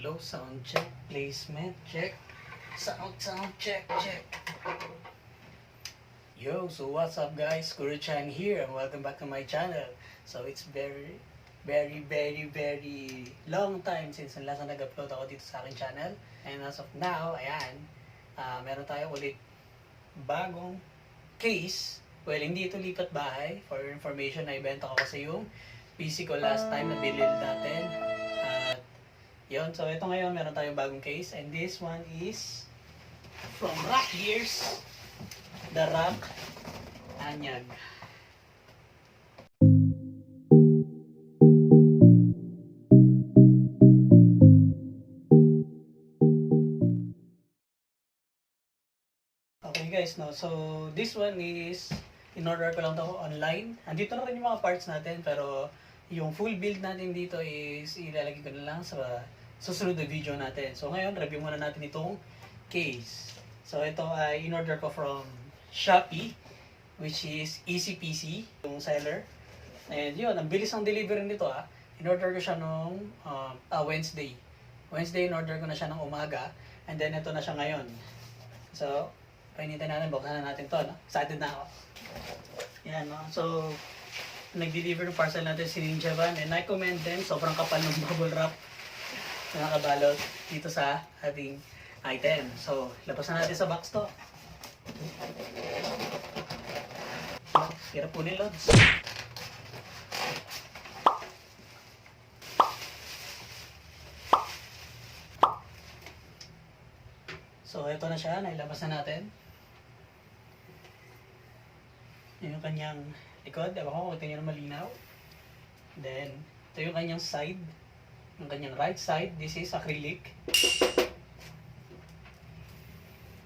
Low sound check, placement check, sound check. Yo, so what's up guys? Guru Chan here and welcome back to my channel. So it's very long time since ang last na nag-upload ako dito sa aking channel. And as of now, ayan, meron tayo ulit bagong case. Well, hindi ito lipat bahay. For your information, naibenta ko kasi yung PC ko last time na bilil natin. At yun, so ito ngayon meron tayong bagong case. And this one is from Rakk Gears, the Rakk Anyag. Okay guys, no, so this one is in-order ko lang ito online. Andito na rin yung mga parts natin, pero yung full build natin dito is ilalagay ko na lang sa susunod na video natin. So ngayon, review muna natin itong case. So ito ay in-order ko from Shopee, which is Easy PC, yung seller. And yun, ang bilis ng delivery nito ah. In-order ko siya nung Wednesday. Wednesday, in-order ko na siya ng umaga. And then ito na siya ngayon. So, painitin natin, buksan na natin to, no? Excited na ako. Yan, no? So, nag-deliver ng parcel natin si Ninja Van, and I commend them. Sobrang kapal ng bubble wrap na nakabalot dito sa ating item. So, labas na natin sa box to. Hirap po ni Lods. So, ito na siya. Nailabas na natin. Yan yung kanyang likod. Ewan ko kung ito nyo malinaw. Then, ito yung kanyang side. Yung kanyang right side. This is acrylic.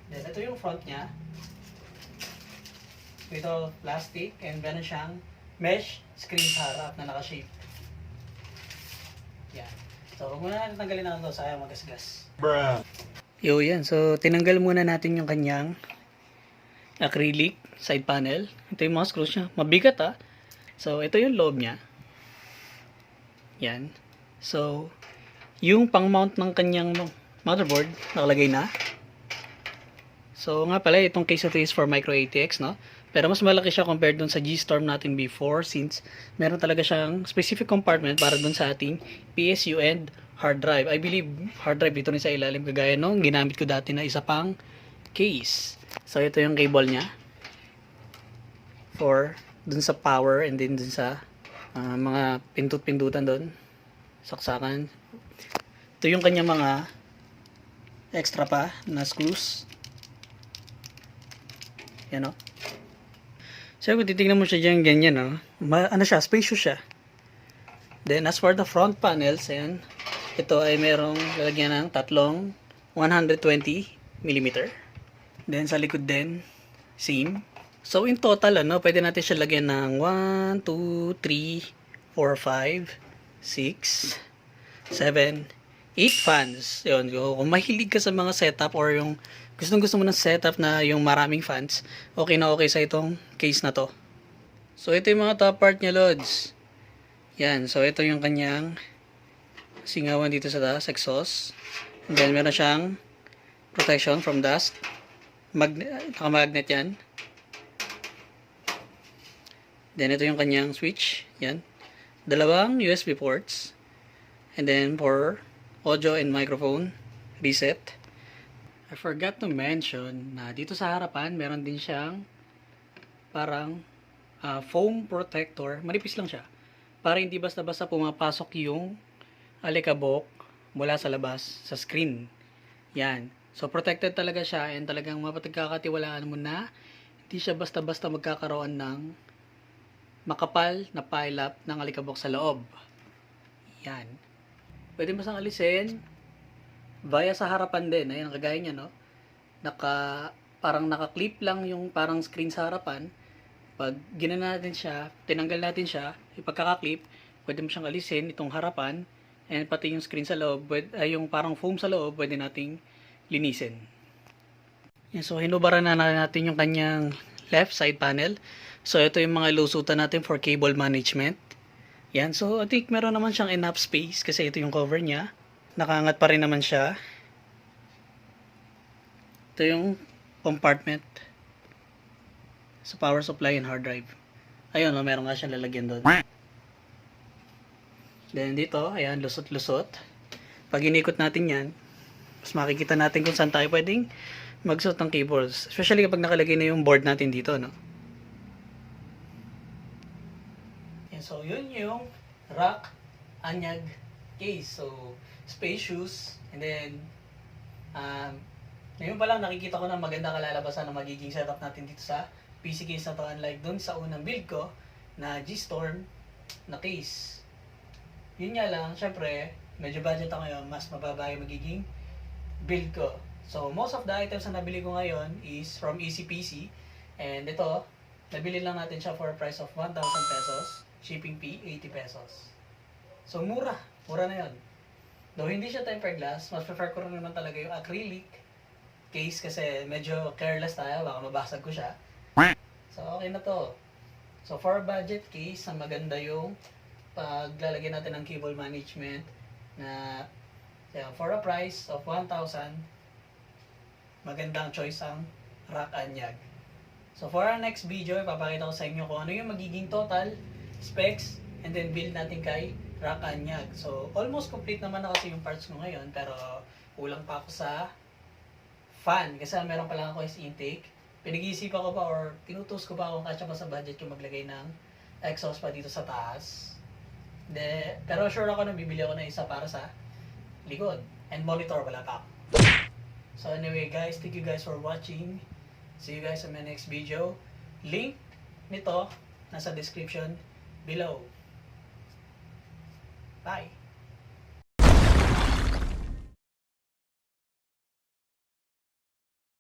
Then, ito yung front niya. Ito, plastic. And meron siyang mesh screen sa harap na naka-shape. Yan. So, huwag muna natin tanggalin na ito. Sayang magasgas. Bruh. Yo, yan. So, tinanggal muna natin yung kanyang acrylic side panel. Ito yung mga screws niya. Mabigat ah. So, ito yung loob niya. Yan. So, yung pang-mount ng kanyang motherboard, nakalagay na. So, nga pala, itong case ito is for micro ATX, no? Pero mas malaki siya compared dun sa G-Storm natin before, since meron talaga siyang specific compartment para dun sa ating PSU and hard drive. I believe hard drive dito rin sa ilalim, kagaya nung ginamit ko dati na isa pang case. So ito yung cable niya for dun sa power, and then dun sa mga pindut-pindutan dun, saksakan. Ito yung kanya mga extra pa na screws. Yan o. So kung titignan mo siya dyan ganyan o, ano siya, spacious siya. Then as for the front panels, ayan, ito ay merong lalagyan ng tatlong 120mm. Then sa likod din, same. So in total, ano, pwede natin siya lagyan ng 1, 2, 3, 4, 5, 6, 7, 8 fans. Yun, kung mahilig ka sa mga setup or yung gusto mo ng setup na yung maraming fans, okay na okay sa itong case na to. So ito yung mga top part niya, Lods. Yan, so ito yung kanyang singawan dito sa taas, exhaust. And then meron siyang protection from dust. Naka-magnet yan. Then ito yung kanyang switch. Yan. Dalawang USB ports. And then for audio and microphone reset. I forgot to mention na dito sa harapan meron din siyang parang foam protector. Manipis lang siya. Para hindi basta-basta pumapasok yung alikabok mula sa labas sa screen. Yan. So protected talaga siya, and talagang mapagkakatiwalaan mo na hindi siya basta-basta magkakaroon ng makapal na pile-up ng alikabok sa loob. Yan. Pwede mo sang alisin via sa harapan din. Ayan, kagaya niya, no? Parang naka-clip lang yung parang screen sa harapan. Pag ginana natin siya, tinanggal natin siya, ipagkaka-clip, pwede mo siyang alisin itong harapan. And pati yung screen sa loob, yung parang foam sa loob, pwede nating linisin. Yan, so hinubaran na natin yung kanyang left side panel. So ito yung mga lusutan natin for cable management. Yan, so I think meron naman siyang enough space kasi ito yung cover niya. nakaangat pa rin naman siya. Ito yung compartment sa power supply and hard drive. Ayun, meron nga siyang lalagyan doon. Then dito, ayan, lusot-lusot. Pag inikot natin yan, mas makikita natin kung saan tayo pwedeng magsuot ng cables. Especially kapag nakalagay na yung board natin dito, no? And so, yun yung Rakk Anyag case. So, spacious. And then, ngayon pa lang nakikita ko na maganda kalalabasan na magiging setup natin dito sa PC case na to. Unlike dun sa unang build ko na G-Storm na case. Yun nga lang, syempre, medyo budget ako ngayon, mas mababa yung magiging build ko. So, most of the items na nabili ko ngayon is from Easy PC. And ito, nabili lang natin siya for a price of 1,000 pesos. Shipping fee, 80 pesos. So, mura. Mura na yun. Though hindi siya tempered glass, mas prefer ko rin naman talaga yung acrylic case kasi medyo careless tayo, baka mabasag ko siya. So, okay na to. So, for budget case, maganda yung paglalagay natin ng cable management na for a price of 1,000, magandang choice ang Rakk Anyag. So for our next video, ipapakita ko sa inyo kung ano yung magiging total specs and then build natin kay Rakk Anyag. So almost complete naman na kasi yung parts ko ngayon, pero kulang pa ako sa fan kasi meron pa lang ako is intake. Pinag-iisipan ko pa or tinutus ko pa kung kasya pa sa budget yung maglagay ng exhaust pa dito sa taas. Pero sure ako na bibili ako na isa para sa likod. And monitor, wala pa ako. So anyway guys, thank you guys for watching. See you guys in my next video. Link nito nasa description below. Bye!